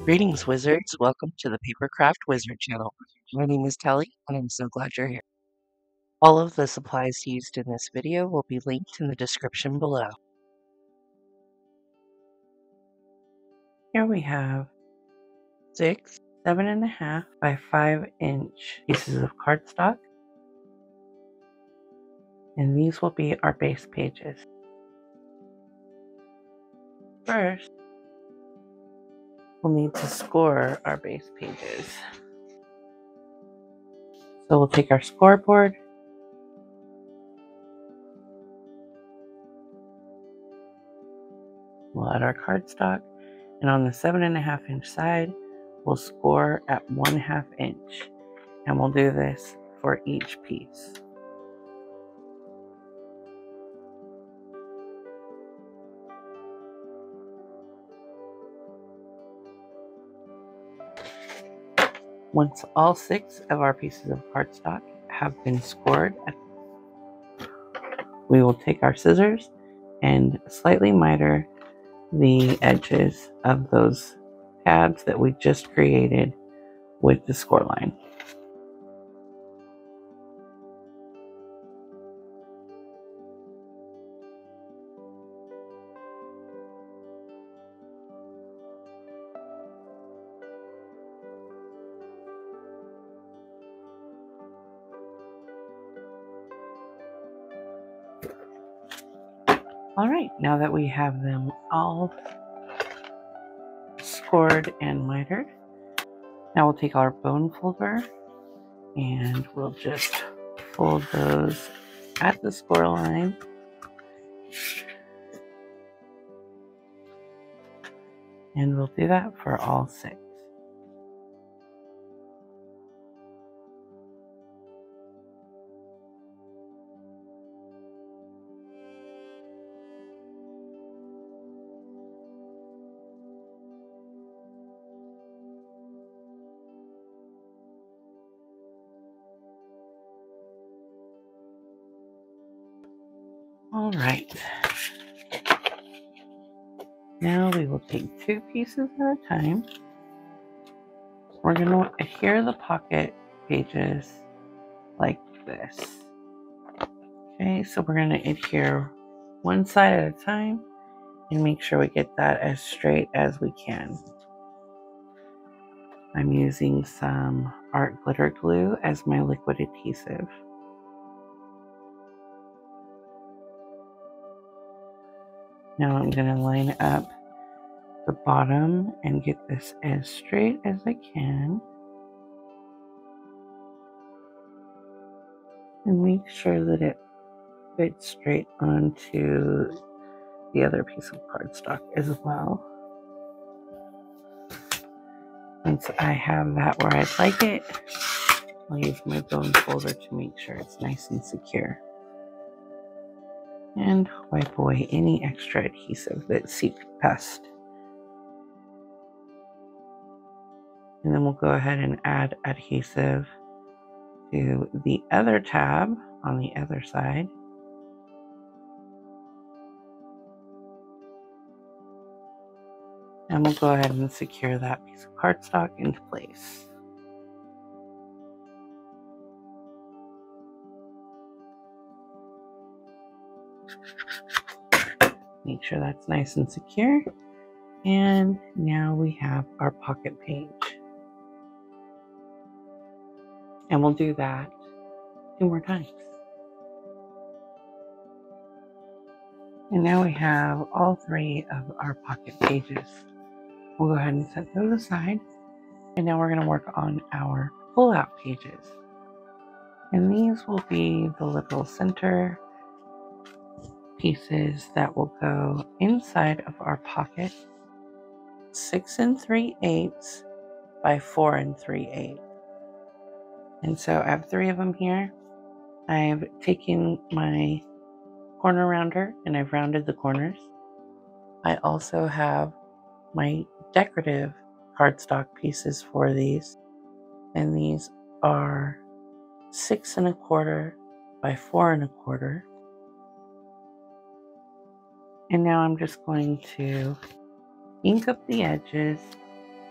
Greetings, wizards. Welcome to the Papercraft Wizard channel. My name is Telly, and I'm so glad you're here. All of the supplies used in this video will be linked in the description below. Here we have 6 7.5 by 5-inch pieces of cardstock, and these will be our base pages. First, we'll need to score our base pages. So we'll take our scoreboard, we'll add our cardstock, and on the 7.5-inch side, we'll score at 1/2 inch. And we'll do this for each piece. Once all 6 of our pieces of cardstock have been scored, we will take our scissors and slightly miter the edges of those tabs that we just created with the score line. Alright, now that we have them all scored and mitered, now we'll take our bone folder and we'll just fold those at the score line. And we'll do that for all 6. All right. Now we will take 2 pieces at a time. We're going to adhere the pocket pages like this. Okay, so we're going to adhere one side at a time and make sure we get that as straight as we can. I'm using some art glitter glue as my liquid adhesive. Now I'm going to line up the bottom and get this as straight as I can. And make sure that it fits straight onto the other piece of cardstock as well. Once I have that where I'd like it, I'll use my bone folder to make sure it's nice and secure. And wipe away any extra adhesive that seeped past. And then we'll go ahead and add adhesive to the other tab on the other side. And we'll go ahead and secure that piece of cardstock into place. Make sure that's nice and secure. And now we have our pocket page. And we'll do that 2 more times. And now we have all 3 of our pocket pages. We'll go ahead and set those aside. And now we're going to work on our pull-out pages. And these will be the little center pieces that will go inside of our pocket. 6 3/8 by 4 3/8. And so I have 3 of them here. I've taken my corner rounder and I've rounded the corners. I also have my decorative cardstock pieces for these. And these are 6 1/4 by 4 1/4. And now I'm just going to ink up the edges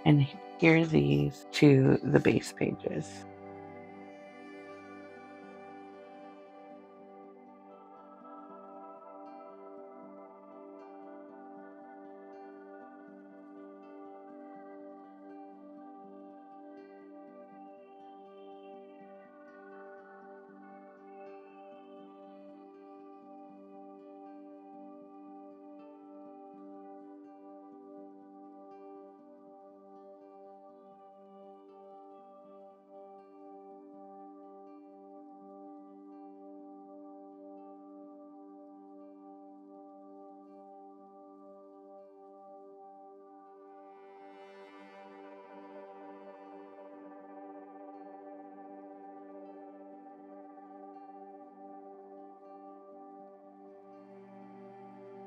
and adhere these to the base pages.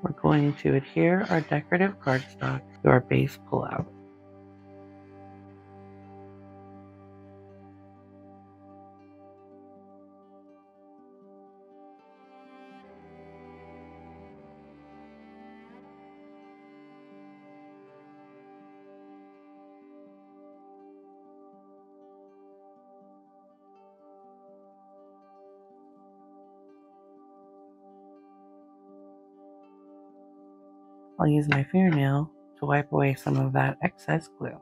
We're going to adhere our decorative cardstock to our base pullout. I'll use my fingernail to wipe away some of that excess glue.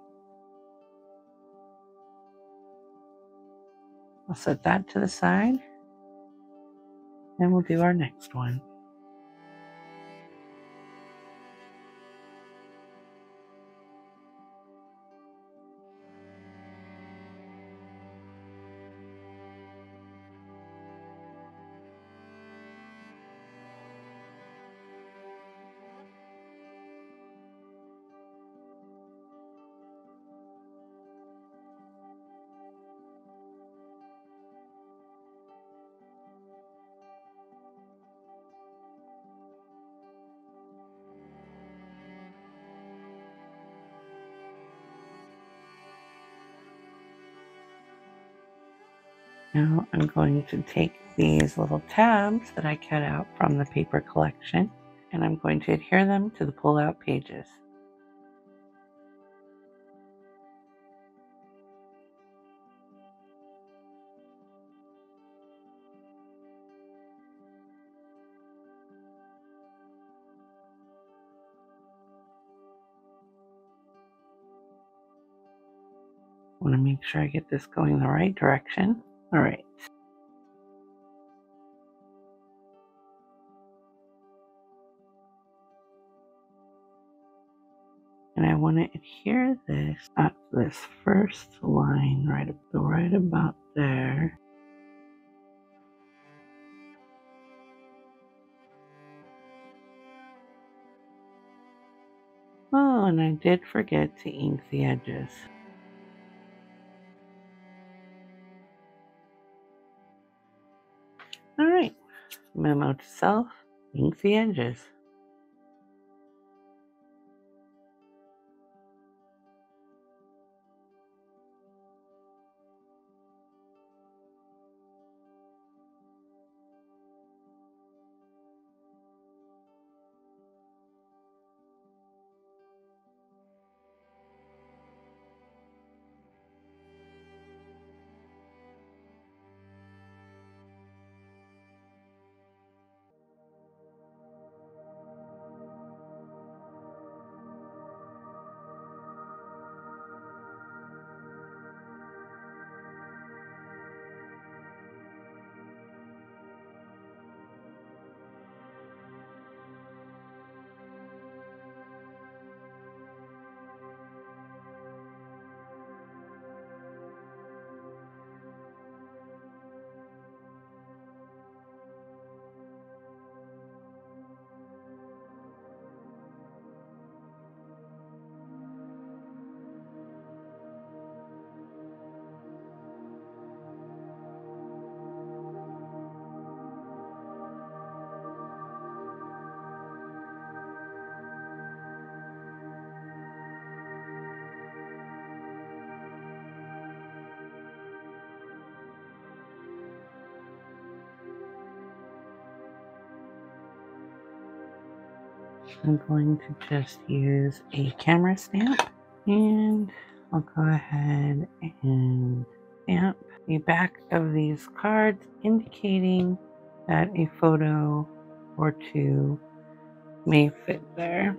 I'll set that to the side, and we'll do our next one. Now I'm going to take these little tabs that I cut out from the paper collection, and I'm going to adhere them to the pull-out pages. I want to make sure I get this going the right direction. All right. And I want to adhere this at this first line right about there. Oh, and I did forget to ink the edges. All right, memo to self, ink the edges. I'm going to just use a camera stamp And I'll go ahead and stamp the back of these cards, indicating that a photo or two may fit there.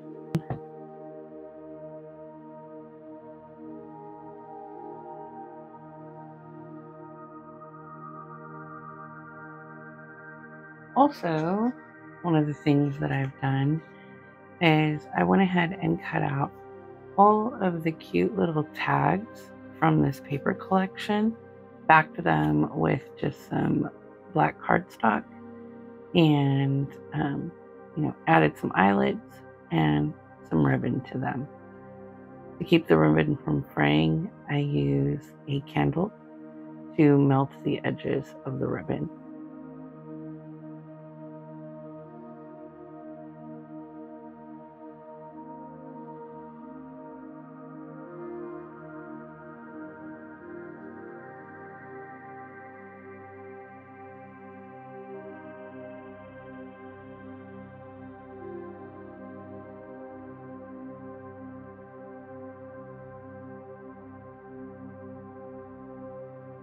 Also, one of the things that I've done is I went ahead and cut out all of the cute little tags from this paper collection, backed them with just some black cardstock, and added some eyelets and some ribbon to them. To keep the ribbon from fraying, I use a candle to melt the edges of the ribbon.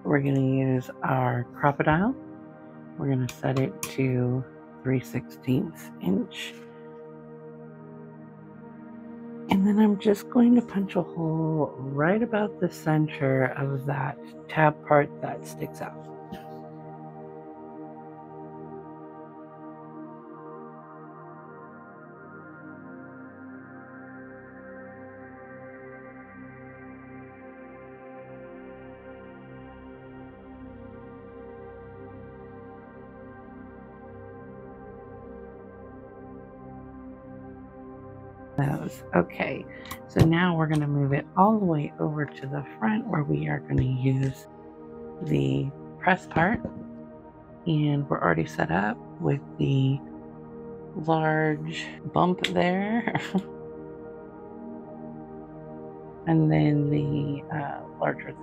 We're going to use our crocodile. We're going to set it to 3/16 inch. And then I'm just going to punch a hole right about the center of that tab part that sticks out. Those. Okay, so now we're going to move it all the way over to the front where we are going to use the press part, and we're already set up with the large bump there and then the larger.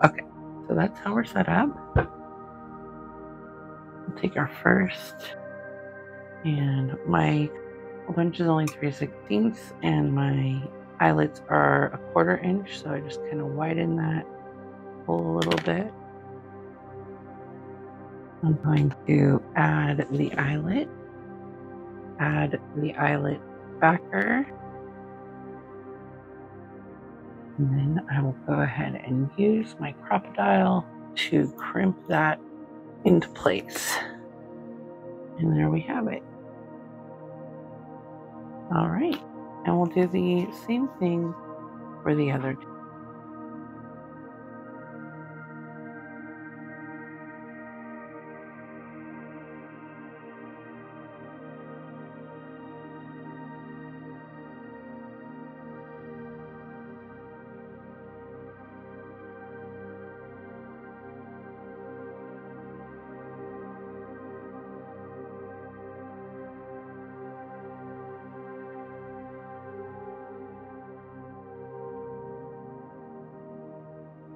Okay, so that's how we're set up. We'll take our first, and my bunch is only 3/16 and my eyelets are 1/4 inch, so I just kind of widen that hole a little bit. I'm going to add the eyelet backer, and then I will go ahead and use my crocodile to crimp that into place. And there we have it. All right, and we'll do the same thing for the other two.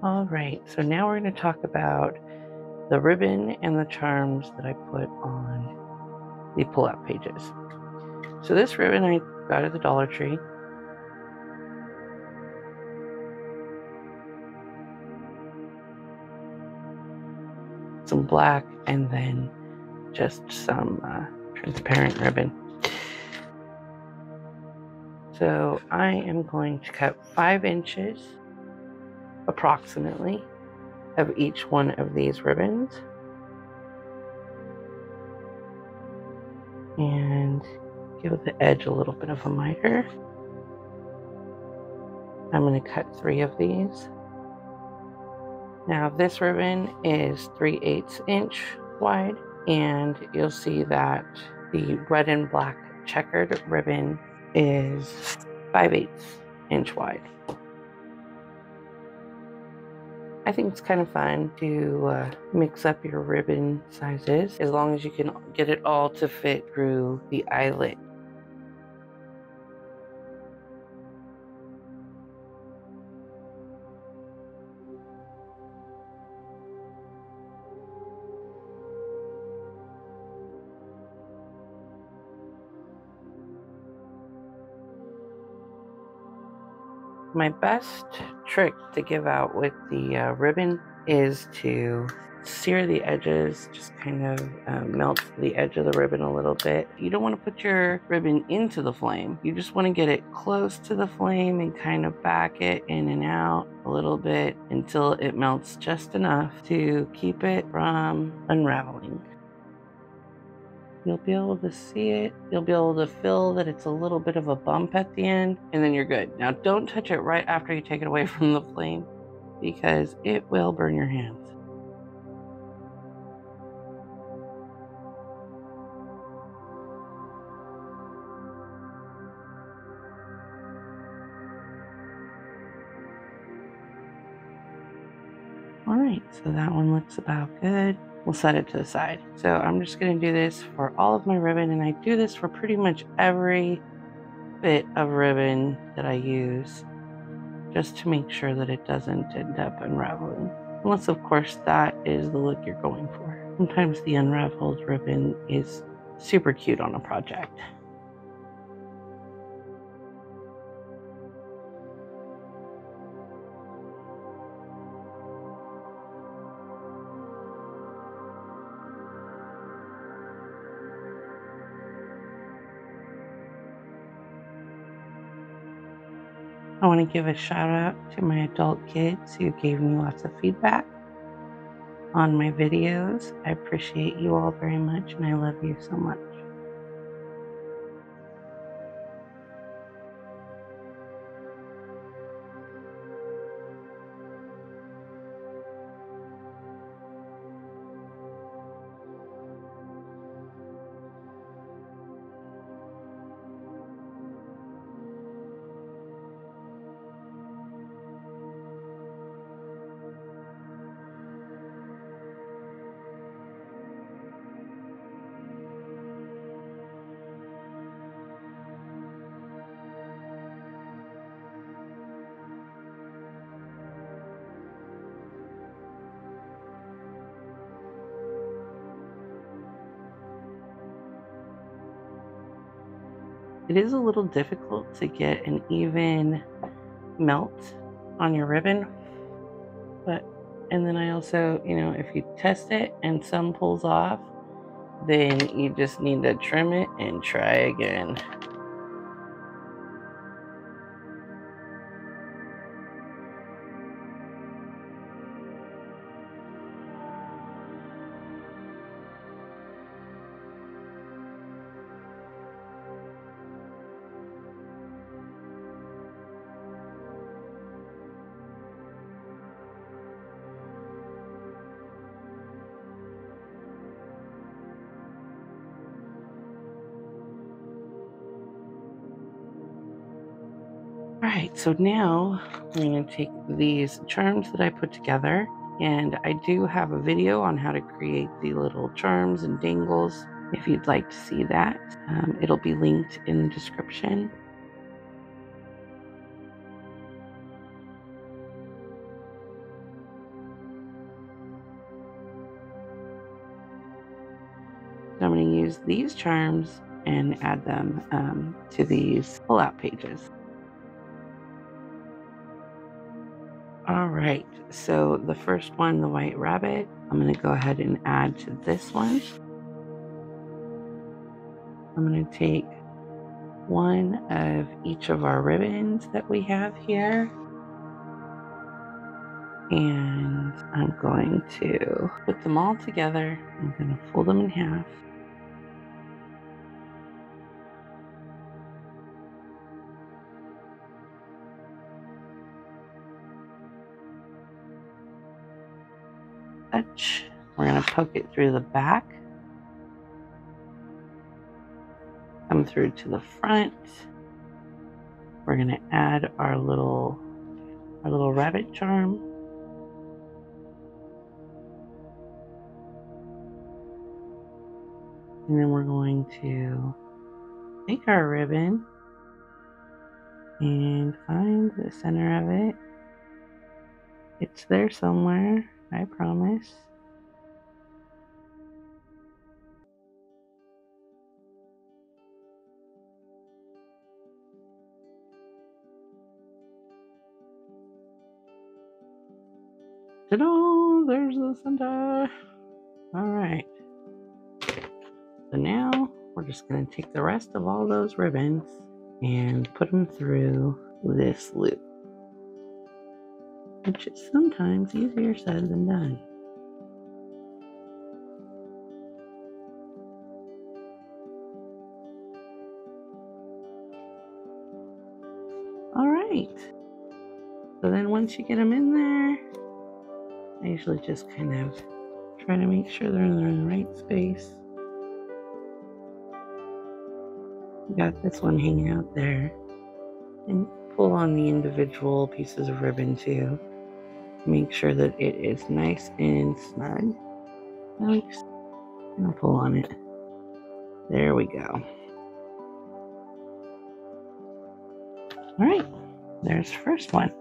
All right, so now we're going to talk about the ribbon and the charms that I put on the pull-out pages. So this ribbon I got at the Dollar Tree. Some black and then just some transparent ribbon. So I am going to cut 5 inches approximately of each one of these ribbons and give the edge a little bit of a miter. I'm going to cut 3 of these. Now this ribbon is 3/8 inch wide, and you'll see that the red and black checkered ribbon is 5/8 inch wide. I think it's kind of fun to mix up your ribbon sizes as long as you can get it all to fit through the eyelet. My best trick to give out with the ribbon is to sear the edges, just kind of melt the edge of the ribbon a little bit. You don't want to put your ribbon into the flame. You just want to get it close to the flame and kind of back it in and out a little bit until it melts just enough to keep it from unraveling. You'll be able to see it. You'll be able to feel that it's a little bit of a bump at the end, and then you're good. Now don't touch it right after you take it away from the flame because it will burn your hands. All right, so that one looks about good. We'll set it to the side. So I'm just gonna do this for all of my ribbon, and I do this for pretty much every bit of ribbon that I use, just to make sure that it doesn't end up unraveling. Unless, of course, that is the look you're going for. Sometimes the unraveled ribbon is super cute on a project. I want to give a shout out to my adult kids who gave me lots of feedback on my videos. I appreciate you all very much and I love you so much. It is a little difficult to get an even melt on your ribbon, and then I also, if you test it and some pulls off, then you just need to trim it and try again. Alright, so now I'm going to take these charms that I put together, and I do have a video on how to create the little charms and dangles. If you'd like to see that, it'll be linked in the description. So I'm going to use these charms and add them to these pull-out pages. All right, so the first one, the white rabbit, I'm going to go ahead and add to this one. I'm going to take one of each of our ribbons that we have here, and I'm going to put them all together. I'm going to fold them in half. Touch. We're going to poke it through the back, come through to the front. We're going to add our little rabbit charm. And then we're going to take our ribbon and find the center of it. It's there somewhere, I promise. Ta-da! There's the center. All right. So now we're just going to take the rest of all those ribbons and put them through this loop, which is sometimes easier said than done. All right. So then once you get them in there, I usually just kind of try to make sure they're in the right space. Got this one hanging out there, and pull on the individual pieces of ribbon too. Make sure that it is nice and snug. I'll pull on it. There we go. All right, there's the first one.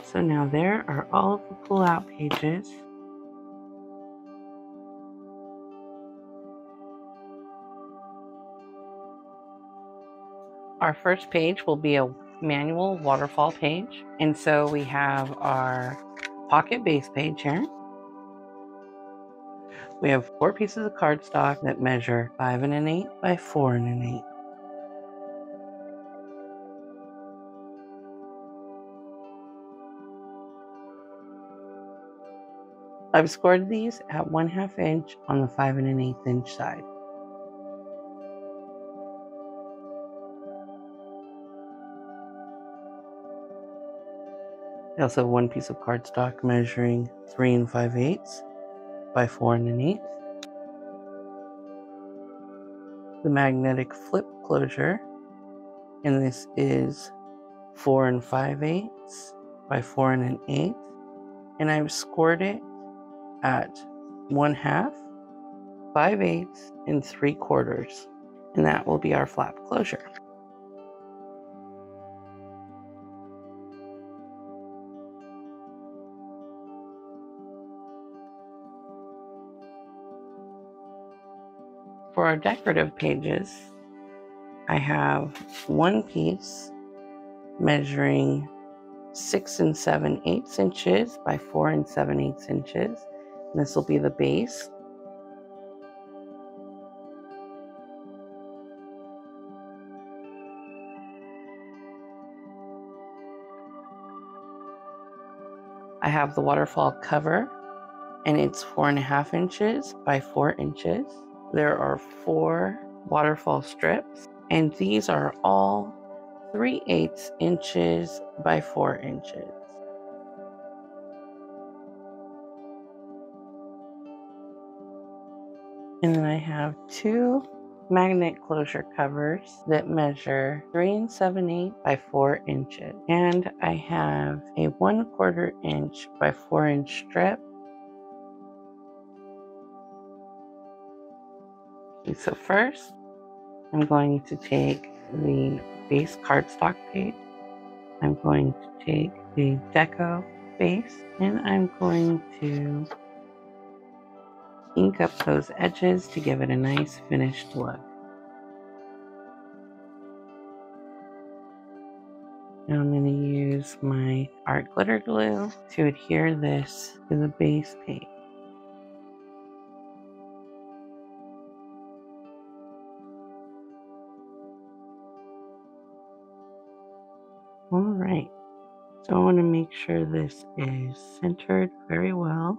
So now there are all of the pull-out pages. Our first page will be a manual waterfall page. And so we have our pocket base page here. We have 4 pieces of cardstock that measure 5 1/8 by 4 1/8. I've scored these at 1/2 inch on the 5 1/8 inch side. I also have 1 piece of cardstock measuring 3 5/8 by 4 1/8. The magnetic flip closure, and this is 4 5/8 by 4 1/8, and I've scored it at 1/2, 5/8, and 3/4, and that will be our flap closure. For our decorative pages, I have 1 piece measuring 6 7/8 inches by 4 7/8 inches. And this will be the base. I have the waterfall cover, and it's 4 1/2 inches by 4 inches. There are 4 waterfall strips, and these are all 3/8 inches by 4 inches. And then I have 2 magnet closure covers that measure 3 7/8 by 4 inches. And I have a 1/4 inch by 4 inch strip. Okay, so first, I'm going to take the base cardstock page. I'm going to take the deco base, and I'm going to ink up those edges to give it a nice finished look. Now I'm going to use my art glitter glue to adhere this to the base paint. Alright, so I want to make sure this is centered very well.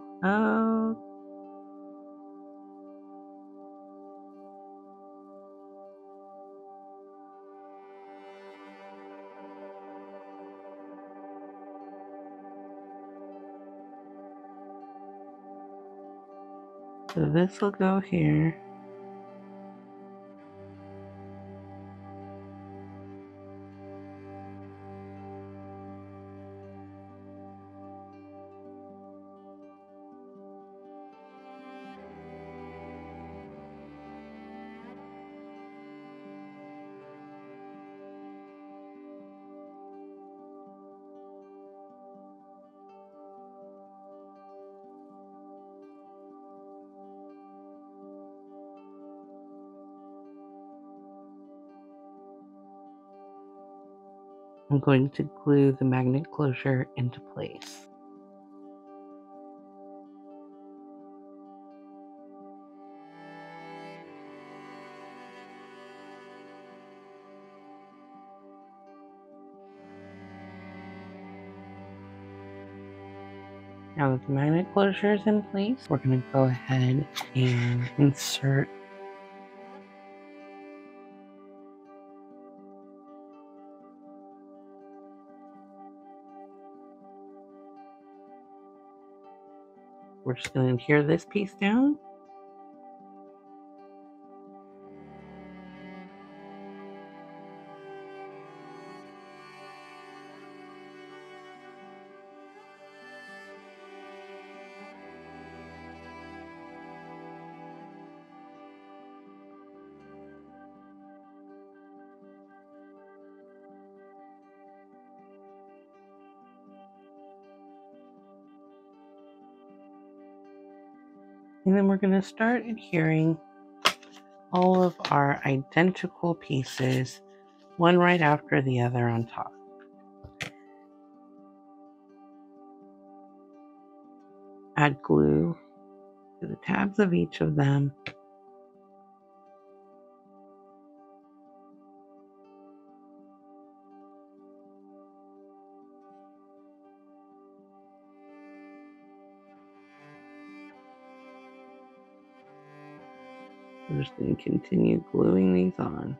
So this will go here. I'm going to glue the magnet closure into place. Now that the magnet closure is in place, we're going to go ahead and insert we're just going to adhere this piece down. And then we're going to start adhering all of our identical pieces, one right after the other on top. Add glue to the tabs of each of them. We're just going to continue gluing these on.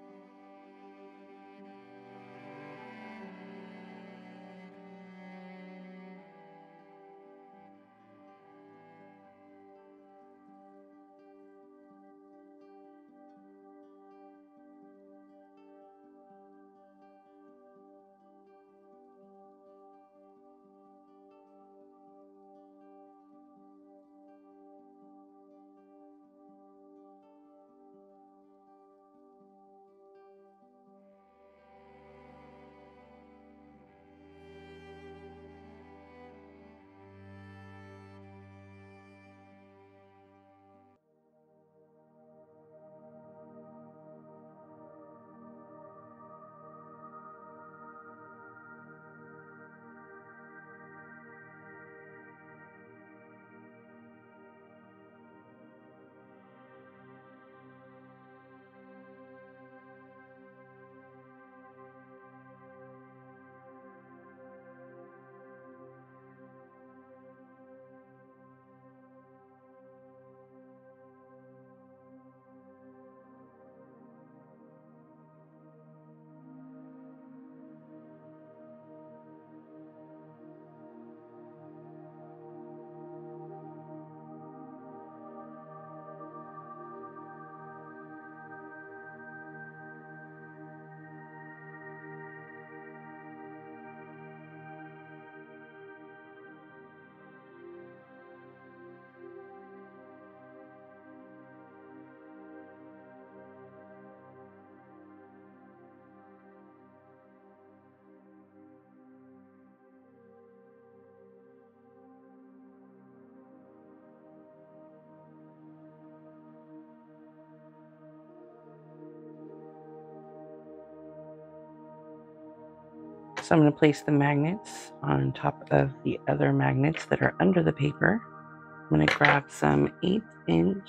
So I'm going to place the magnets on top of the other magnets that are under the paper. I'm going to grab some 1/8"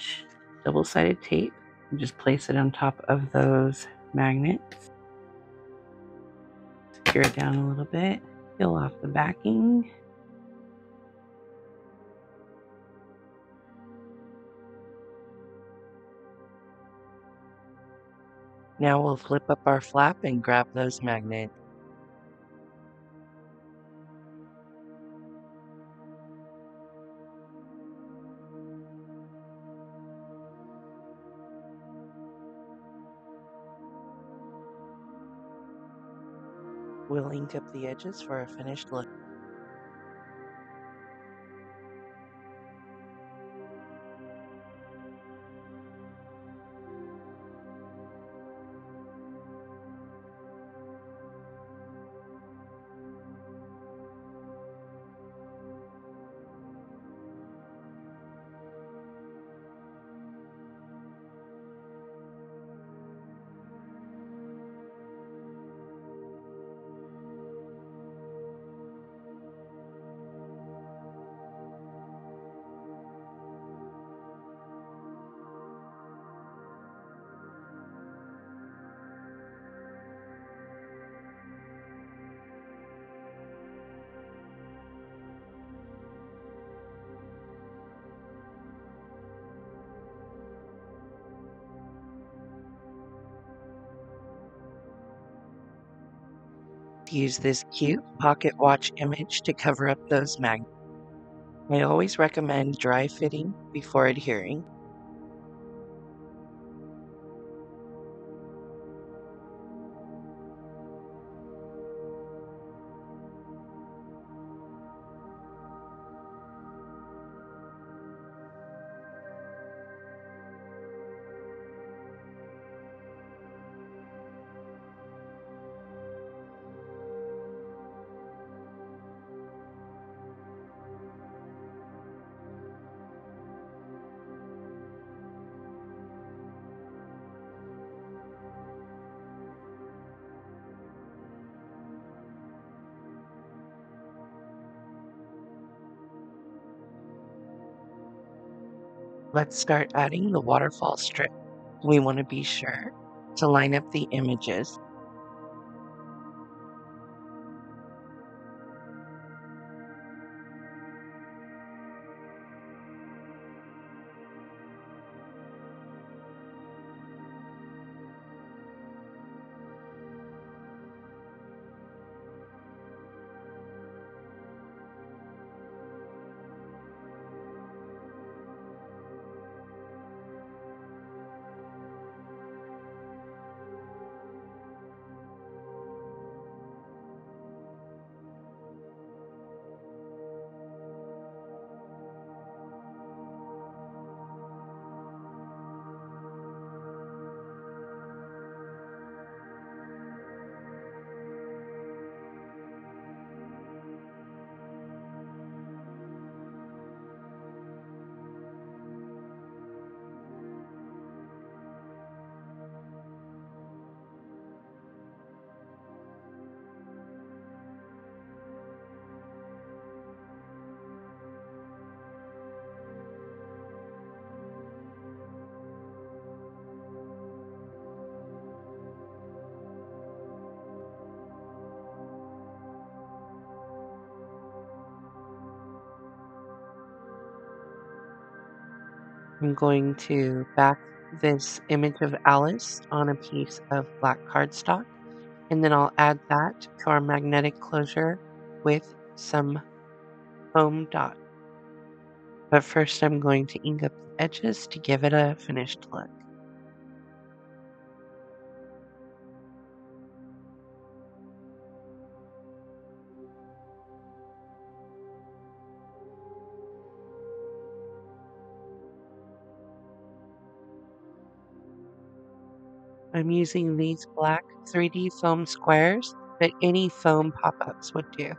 double-sided tape and just place it on top of those magnets. Secure it down a little bit, peel off the backing. Now we'll flip up our flap and grab those magnets. We'll ink up the edges for a finished look. Use this cute pocket watch image to cover up those magnets. I always recommend dry fitting before adhering. Let's start adding the waterfall strip. We want to be sure to line up the images. I'm going to back this image of Alice on a piece of black cardstock, and then I'll add that to our magnetic closure with some foam dot. But first I'm going to ink up the edges to give it a finished look. I'm using these black 3D foam squares, but any foam pop-ups would do.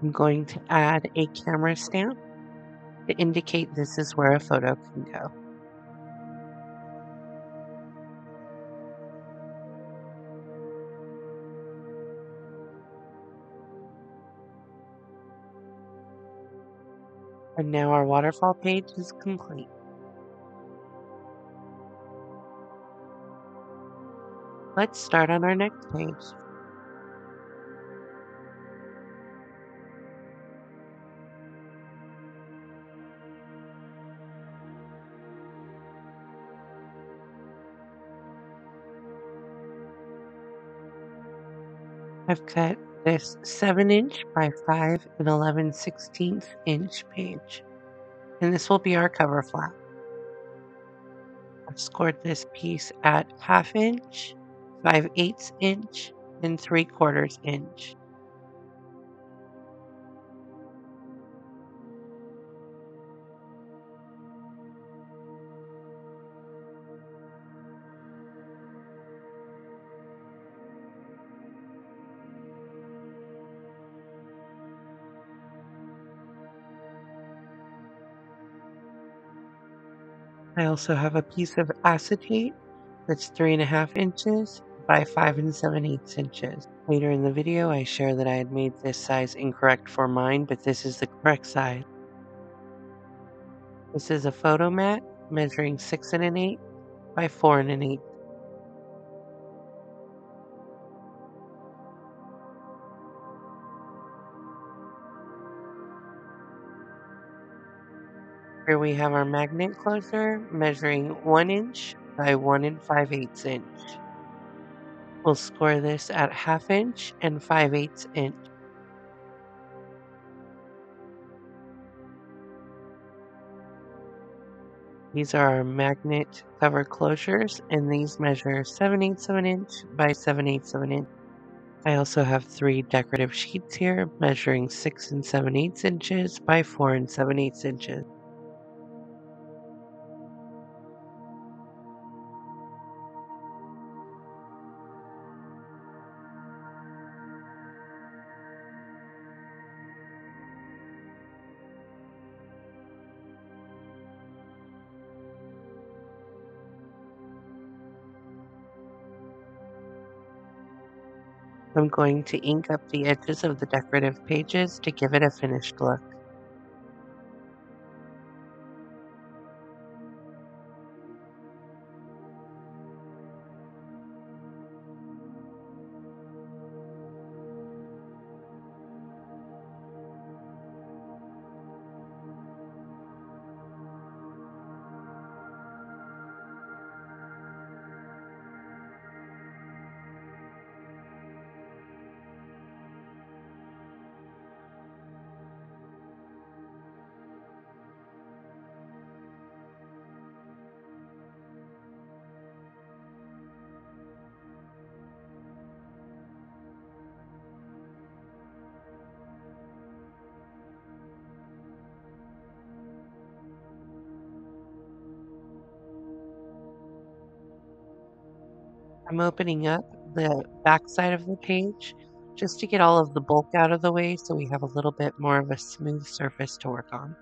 I'm going to add a camera stamp to indicate this is where a photo can go. And now our waterfall page is complete. Let's start on our next page. I've cut this 7" by 5 11/16" page, and this will be our cover flap. I've scored this piece at 1/2 inch, 5/8 inch, and 3/4 inch. I also have a piece of acetate that's 3.5 inches by 5 7/8 inches. Later in the video, I share that I had made this size incorrect for mine, but this is the correct size. This is a photo mat measuring 6 1/8 by 4 1/8. Here we have our magnet closer measuring 1 inch by 1 5/8 inch. We'll score this at 1/2 inch and 5/8 inch. These are our magnet cover closures, and these measure 7/8 of an inch by 7/8 of an inch. I also have 3 decorative sheets here measuring 6 7/8 inches by 4 7/8 inches. I'm going to ink up the edges of the decorative pages to give it a finished look. I'm opening up the back side of the page just to get all of the bulk out of the way so we have a little bit more of a smooth surface to work on.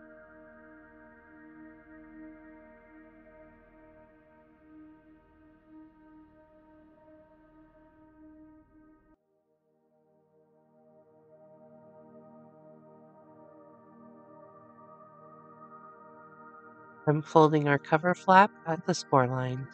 I'm folding our cover flap at the score lines.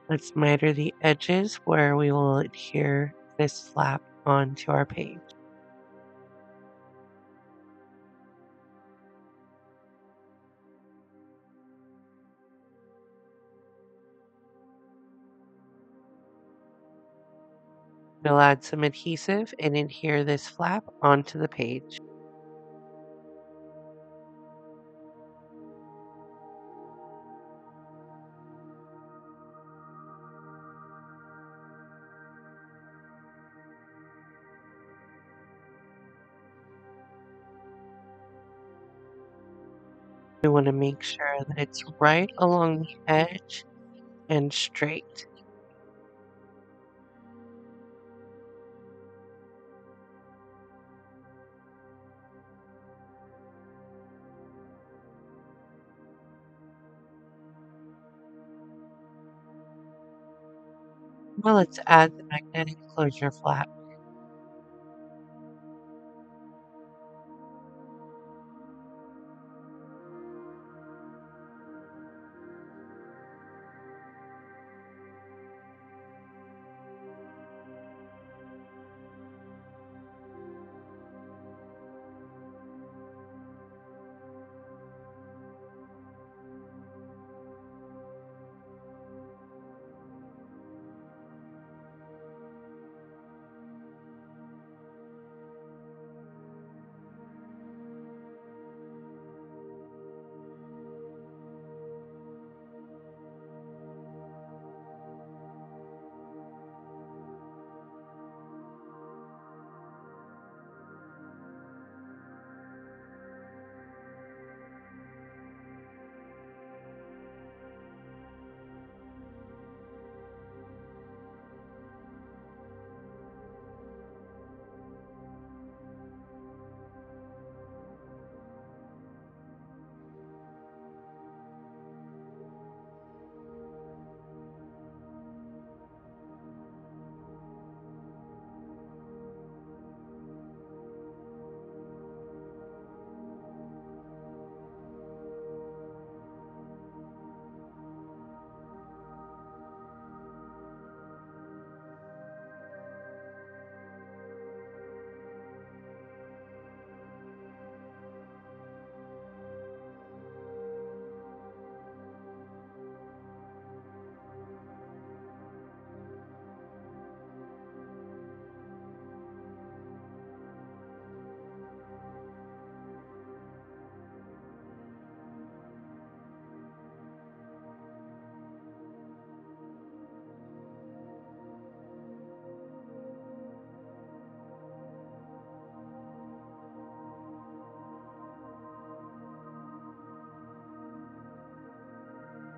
Let's miter the edges where we will adhere this flap onto our page. We'll add some adhesive and adhere this flap onto the page. We want to make sure that it's right along the edge and straight. Now let's add the magnetic closure flap.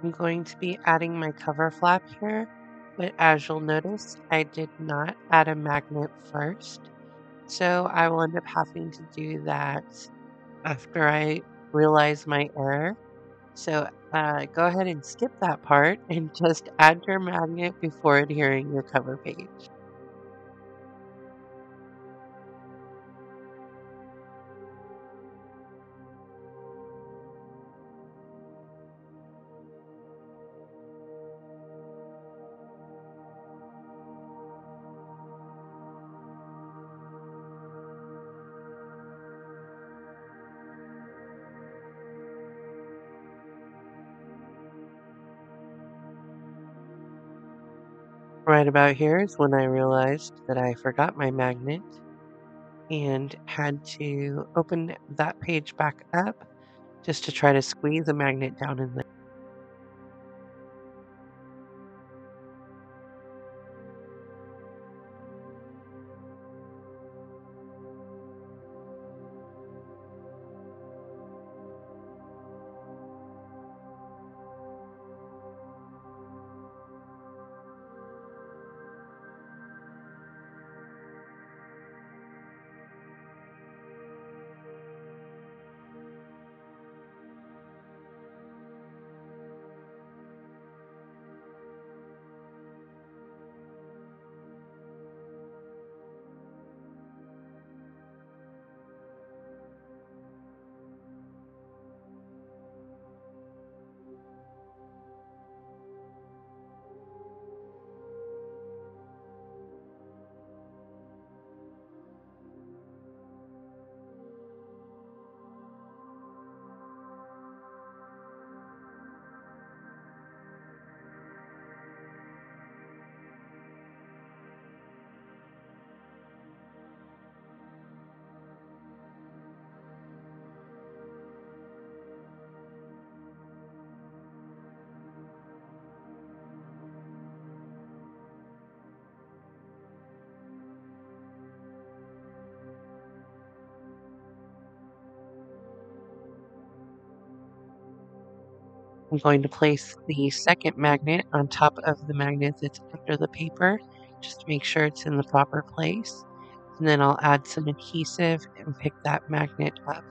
I'm going to be adding my cover flap here, but as you'll notice, I did not add a magnet first. So I will end up having to do that after I realize my error. So go ahead and skip that part and just add your magnet before adhering your cover page. Right about here is when I realized that I forgot my magnet and had to open that page back up just to try to squeeze a magnet down in there. I'm going to place the second magnet on top of the magnet that's under the paper, just to make sure it's in the proper place. And then I'll add some adhesive and pick that magnet up.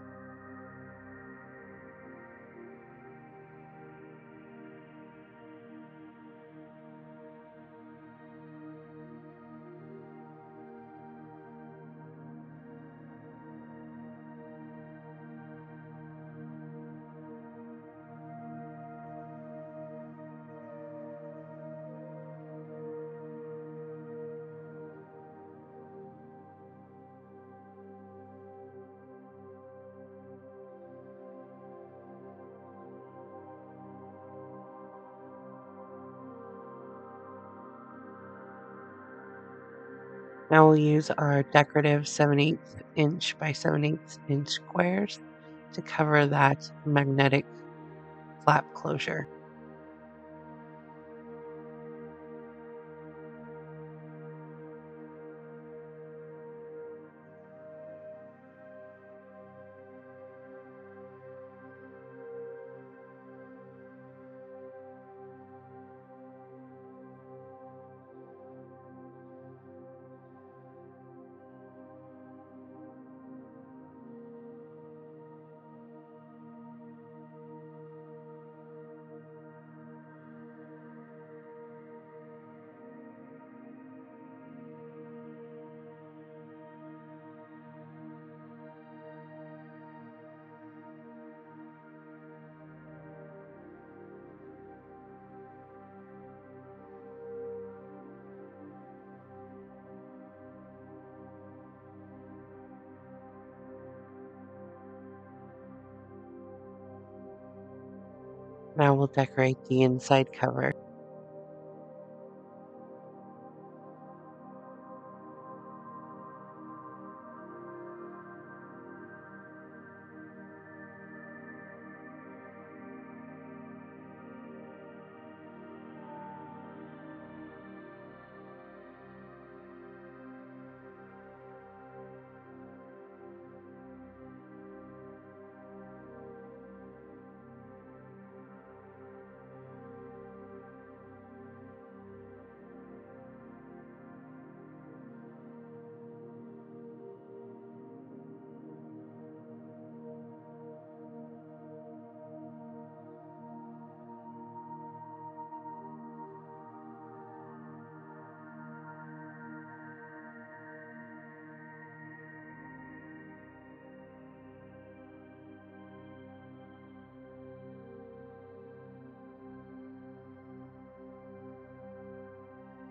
Now we'll use our decorative 7/8 inch by 7/8 inch squares to cover that magnetic flap closure. Now we'll decorate the inside cover.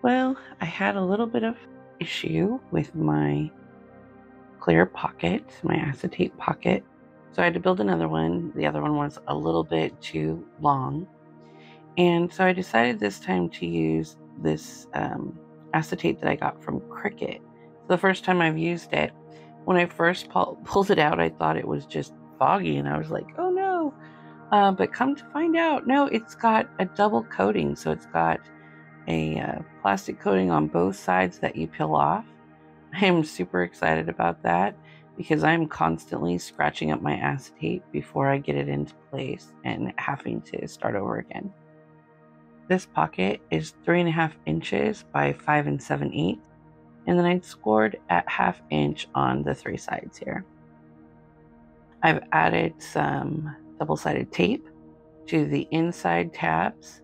Well, I had a little bit of issue with my clear pocket, my acetate pocket. So I had to build another one. The other one was a little bit too long. And so I decided this time to use this acetate that I got from Cricut. So the first time I've used it, when I first pulled it out, I thought it was just foggy. And I was like, oh no. But come to find out, no, it's got a double coating. So it's got a plastic coating on both sides that you peel off. I am super excited about that because I'm constantly scratching up my acetate before I get it into place and having to start over again. This pocket is 3.5 inches by 5 7/8, and then I scored at 1/2 inch on the 3 sides here. I've added some double-sided tape to the inside tabs,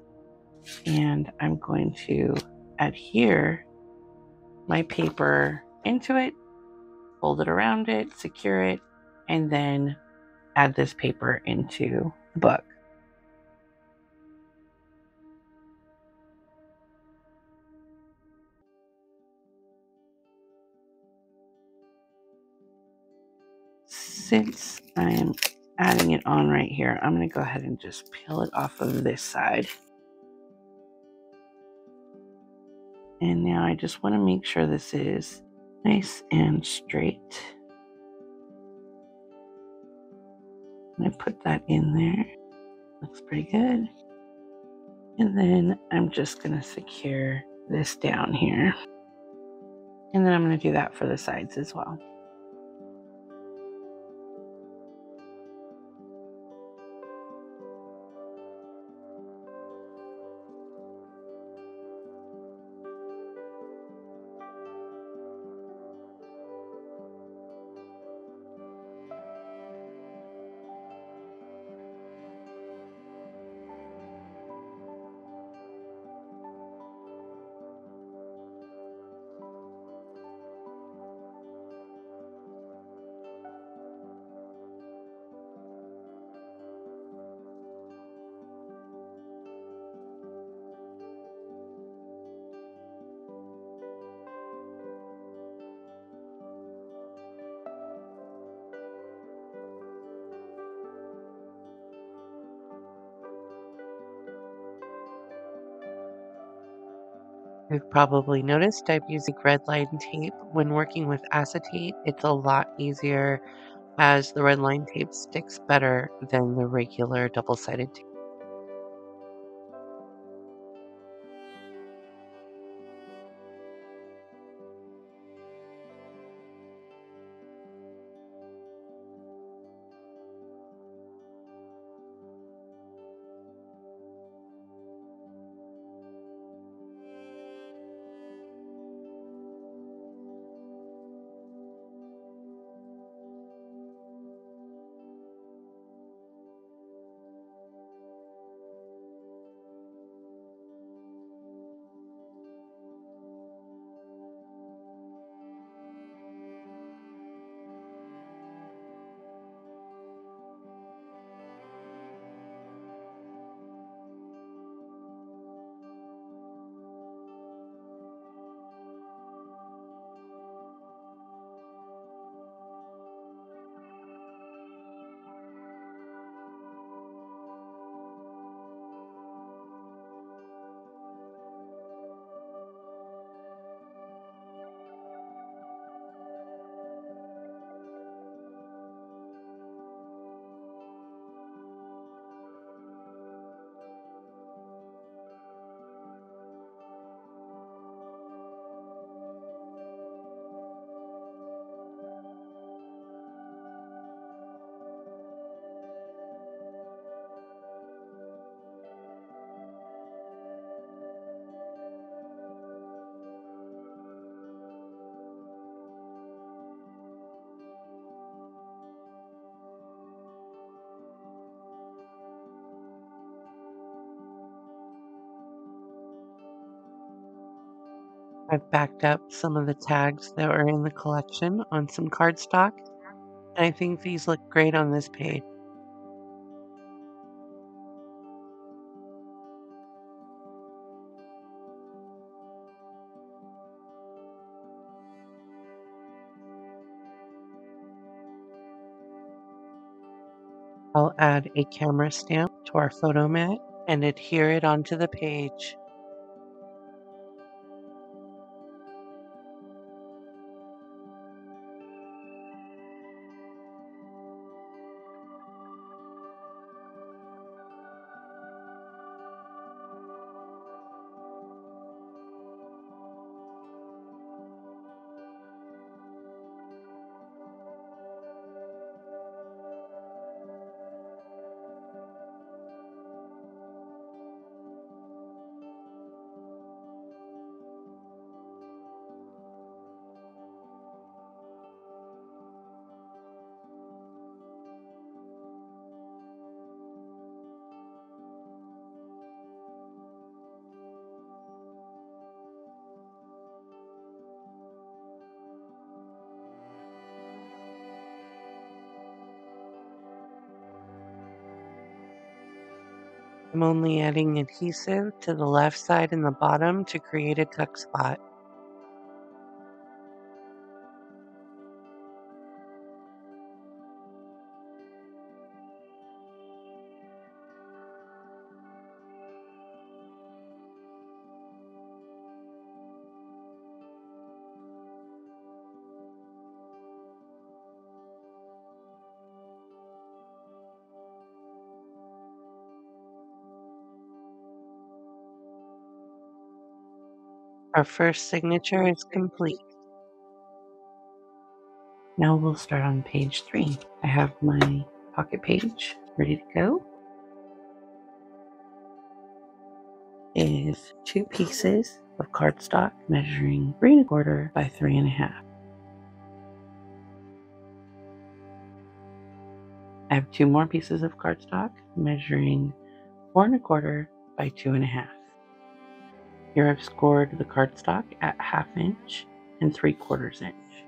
and I'm going to adhere my paper into it, fold it around it, secure it, and then add this paper into the book. Since I'm adding it on right here, I'm going to go ahead and just peel it off of this side. And now I just want to make sure this is nice and straight. And I put that in there. Looks pretty good. And then I'm just going to secure this down here. And then I'm going to do that for the sides as well. You've probably noticed I've used red line tape. When working with acetate, it's a lot easier as the red line tape sticks better than the regular double-sided tape. I've backed up some of the tags that were in the collection on some cardstock, and I think these look great on this page. I'll add a camera stamp to our photo mat and adhere it onto the page. I'm only adding adhesive to the left side and the bottom to create a tuck spot. Our first signature is complete. Now we'll start on page 3. I have my pocket page ready to go. Is 2 pieces of cardstock measuring 3 1/4 by 3 1/2. I have 2 more pieces of cardstock measuring 4 1/4 by 2 1/2. Here I've scored the cardstock at 1/2 inch and 3/4 inch.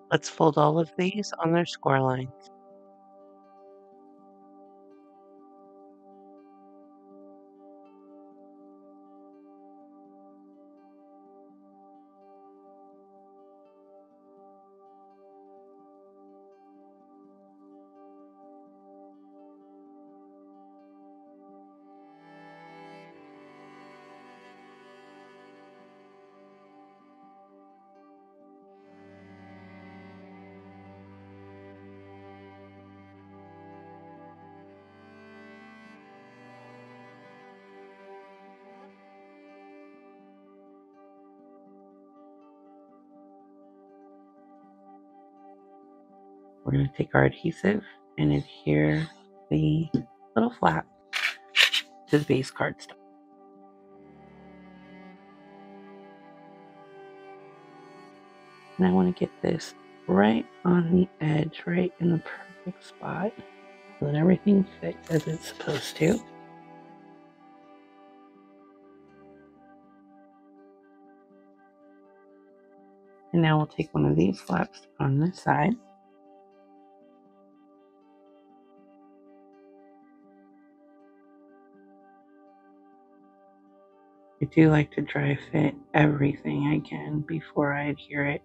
Let's fold all of these on their score lines. We're going to take our adhesive and adhere the little flap to the base cardstock. And I want to get this right on the edge, right in the perfect spot, so that everything fits as it's supposed to. And now we'll take one of these flaps on this side. I do like to dry fit everything I can before I adhere it.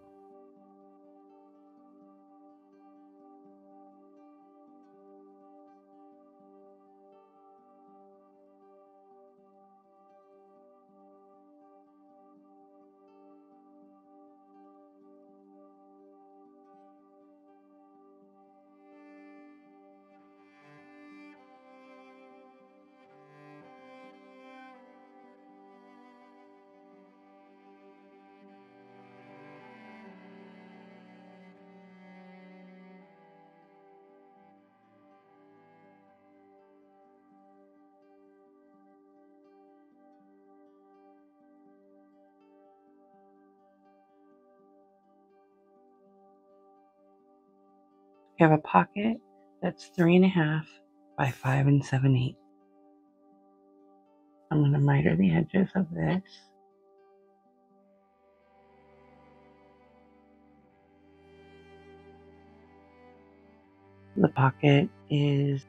We have a pocket that's 3.5 by 5 7/8. I'm going to miter the edges of this. The pocket is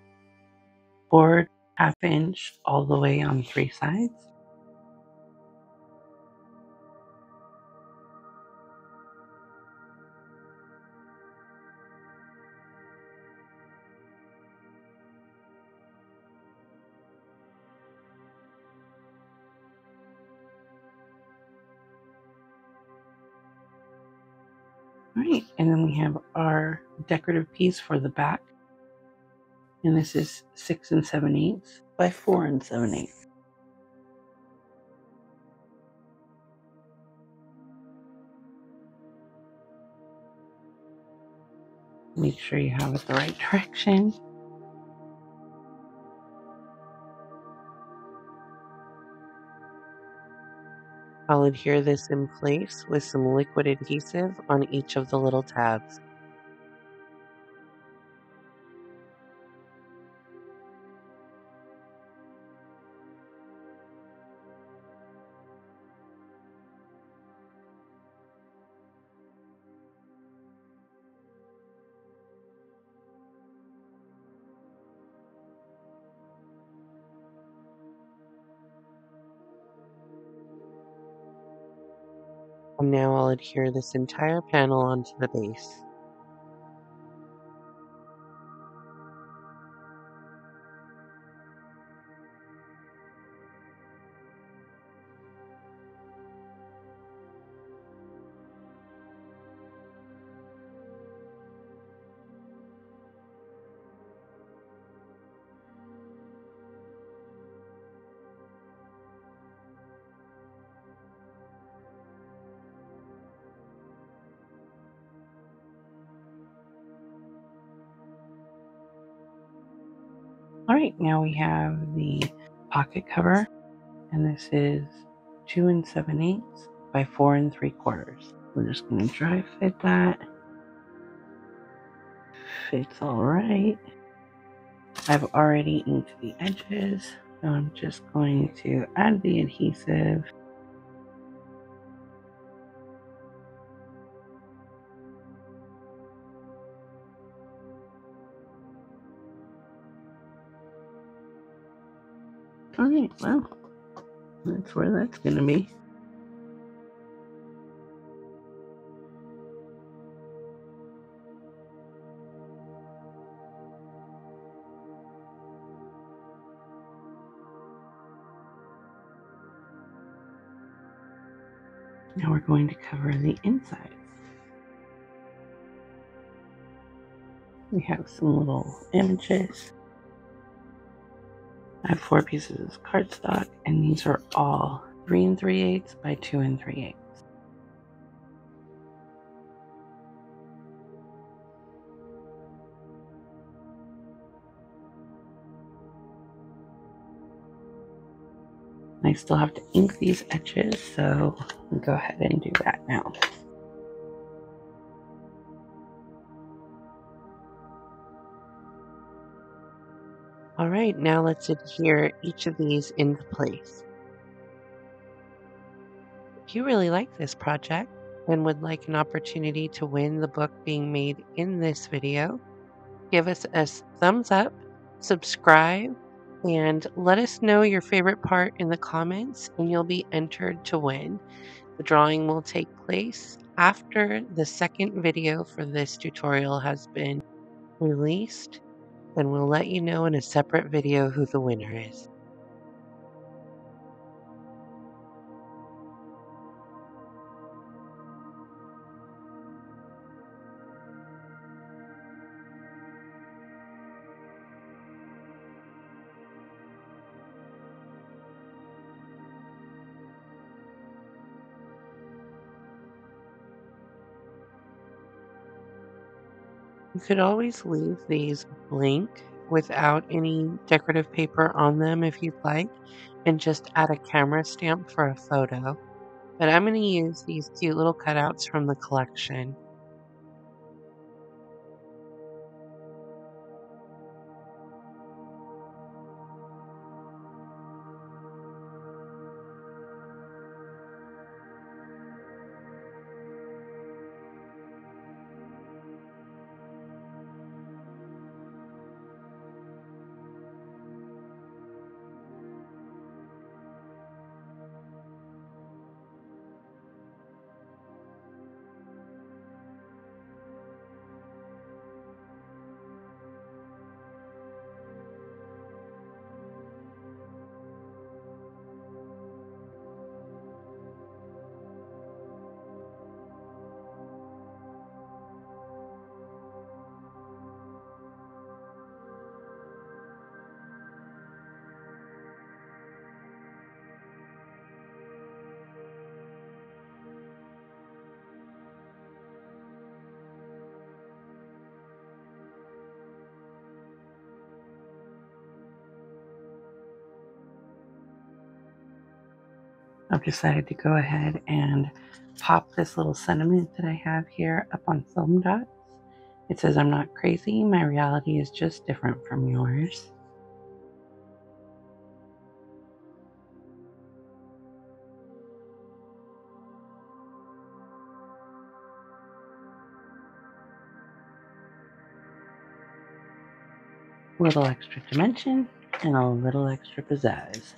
board 1/2 inch all the way on 3 sides. Alright, and then we have our decorative piece for the back. And this is 6 7/8 by 4 7/8. Make sure you have it the right direction. I'll adhere this in place with some liquid adhesive on each of the little tabs. And now I'll adhere this entire panel onto the base. Alright, now we have the pocket cover, and this is 2 7/8 by 4 3/4. We're just going to dry fit that. Fits alright. I've already inked the edges, so I'm just going to add the adhesive. Alright, well, that's where that's going to be. Now we're going to cover the inside. We have some little images. I have 4 pieces of cardstock, and these are all 3 3/8 by 2 3/8. I still have to ink these edges, so I'll go ahead and do that now. All right, now let's adhere each of these into place. If you really like this project and would like an opportunity to win the book being made in this video, give us a thumbs up, subscribe, and let us know your favorite part in the comments, and you'll be entered to win. The drawing will take place after the second video for this tutorial has been released, and we'll let you know in a separate video who the winner is. You could always leave these blank without any decorative paper on them if you'd like, and just add a camera stamp for a photo. But I'm going to use these cute little cutouts from the collection. I've decided to go ahead and pop this little sentiment that I have here up on foam dots. It says, "I'm not crazy, my reality is just different from yours." A little extra dimension and a little extra pizzazz.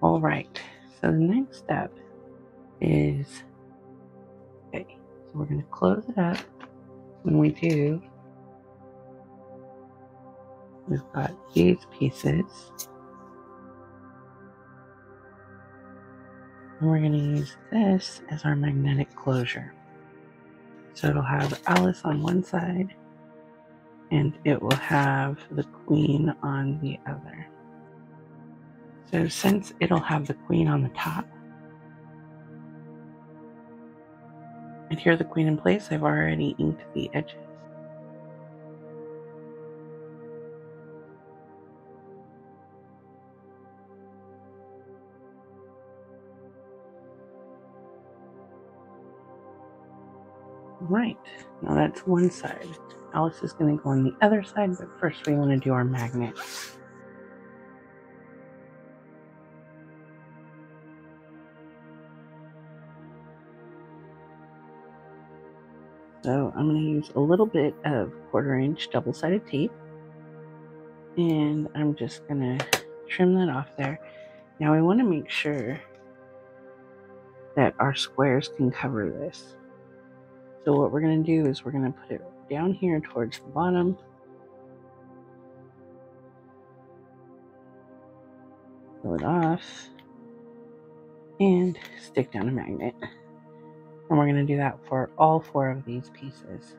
All right, so the next step is, okay, so we're going to close it up. When we do, we've got these pieces, and we're going to use this as our magnetic closure. So it'll have Alice on one side, and it will have the Queen on the other. So since it'll have the Queen on the top, adhere the Queen in place, I've already inked the edges. Right, now that's one side. Alice is going to go on the other side, but first we want to do our magnet. So I'm going to use a little bit of 1/4 inch double-sided tape, and I'm just going to trim that off there. Now we want to make sure that our squares can cover this. So what we're going to do is we're going to put it down here towards the bottom. Peel it off and stick down a magnet. And we're going to do that for all 4 of these pieces.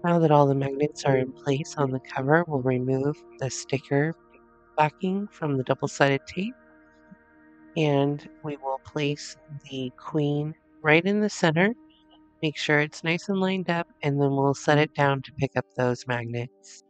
Now that all the magnets are in place on the cover, we'll remove the sticker backing from the double-sided tape, and we will place the queen right in the center. Make sure it's nice and lined up, and then we'll set it down to pick up those magnets.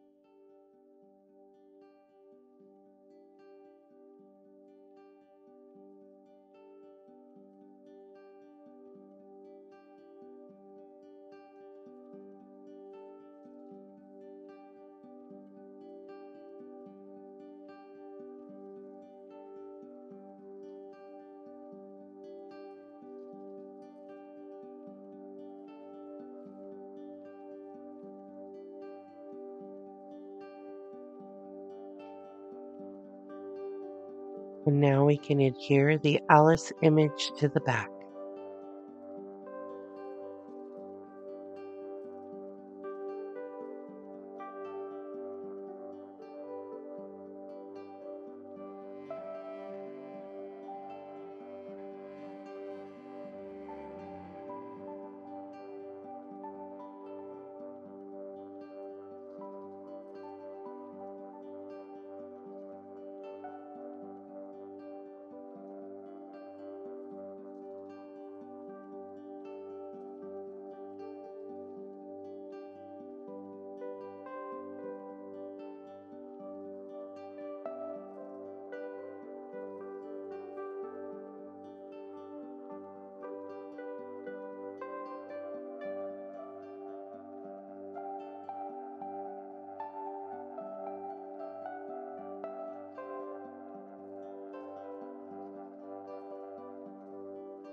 And now we can adhere the Alice image to the back.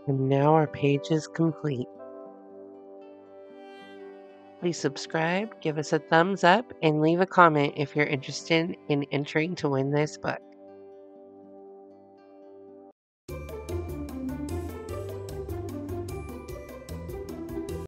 And now our page is complete. Please subscribe, give us a thumbs up, and leave a comment if you're interested in entering to win this book.